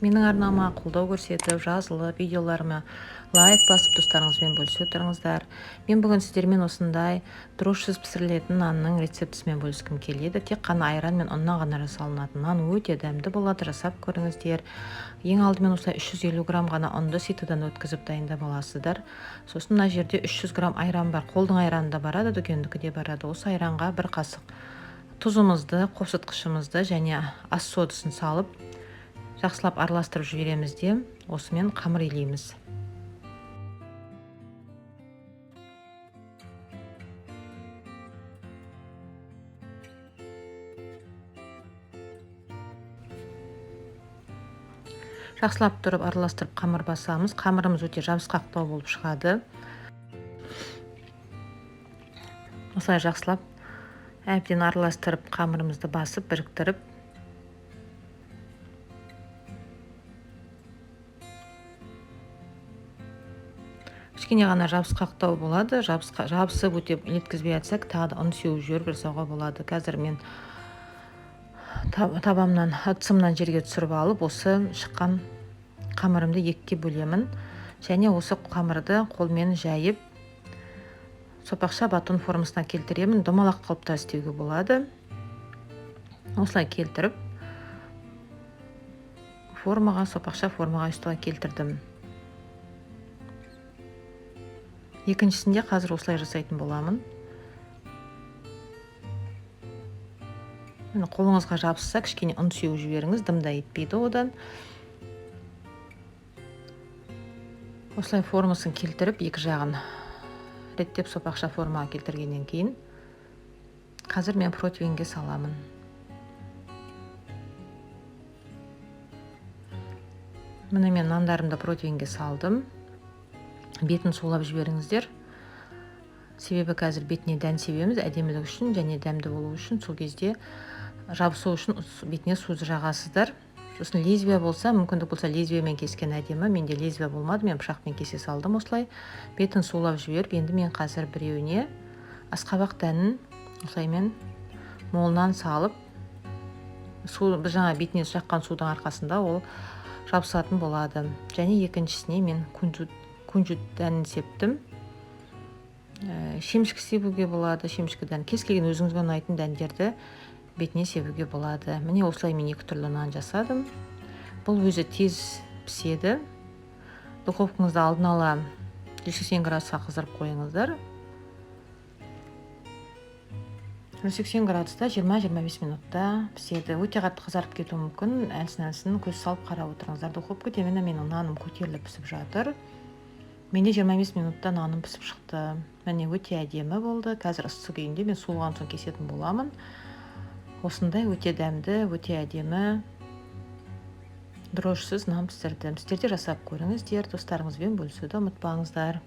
Менің арнама қолдау көрсетіп, жазылып, видеоларыма лайк басып, достарыңызбен бөлісе отырыңыздар. Мен бүгін сіздермен осындай дрожжсыз пісірілетін нанның рецептісімен бөліскім келеді. Тек қана айран мен ұннан ғана жасалынатын нан өте дәмді болады, жасап көріңіздер. Ең алдымен осылай 350 грамм ғана ұнды ситыдан өткізіп дайындап аласыздар. Сосын мына жерде 300 грамм айран бар. Қолдың айраны да барады, дүкендікі де барады. Осы айранға бір қасық тұзымызды, қосытқышымызды және ас содасын салып, жақсылап араластырып жібереміз де осымен қамыр илейміз. Жақсылап тұрып араластырып қамыр басамыз. Қамырымыз өте жабысқақтау болып шығады. Осылай жақсылап әбден араластырып қамырымызды басып біріктіріп кішкене ғана жабысқақтау болады. Жабысып өте еткізбей жатсақ, тағы да ұн сеуіп жіберіп жасауға болады. Қазір мен табамнан, ыдысымнан жерге түсіріп алып, осы шыққан қамырымды екіге бөлемін. Және осы қамырды қолмен жайып, сопақша батон формасына келтіремін. Домалақ қалыпта істеуге болады. Осылай келтіріп, сопақша формаға үстіге келтірдім. Екіншісінде қазір осылай жасайтын боламын. Қолыңызға жабысса, кішкене ұн сеуіп жіберіңіз, дымда етпейді одан. Осылай формасын келтіріп, екі жағын реттеп сопақша формаға келтіргеннен кейін, қазір мен противеньге саламын. Міне мен нандарымды противеньге салдым. Бетін сулап жіберіңіздер. Себебі қазір бетіне дән себеміз, әдемілік үшін және дәмді болу үшін. Сол кезде жабысу үшін бетіне суды жағасыздар. Сосын лезвия болса, мүмкіндік болса лезвиямен кескен әдемі. Менде лезвия болмады, мен пышақпен кесе салдым осылай. Бетін сулап жіберіп, енді мен қазір біреуіне асқабақ дәнін осылай мен молынан салып, біз жаңа бетіне жаққан судың арқасында ол жабысатын болады. Және екіншісіне мен күнжіт дәнін септім. Шемішкі себуге болады, шемішкі дән. Кез келген өзіңізге ұнайтын дәндерді бетіне себуге болады. Міне осылай мен екі түрлі нан жасадым. Бұл өзі тез піседі. Духовкаңызды алдын ала 180 градусқа қыздырып қойыңыздар. 180 градуста 20-25 минутта піседі. Өте қатты қызарып кетуі мүмкін. Әлсін көз салып қарап отырыңыздар. Духовка темені менің наным көтеріліп пісіп жатыр. Менде 25 минутта наным пісіп шықты. Міне өте әдемі болды. Қазір ыссы күйінде мен суылған соң кесетін боламын. Осындай өте дәмді, өте әдемі дрожжсыз нан пісірдім. Сіздер де жасап көріңіздер, достарыңызбен бөлісуді ұмытпаңыздар.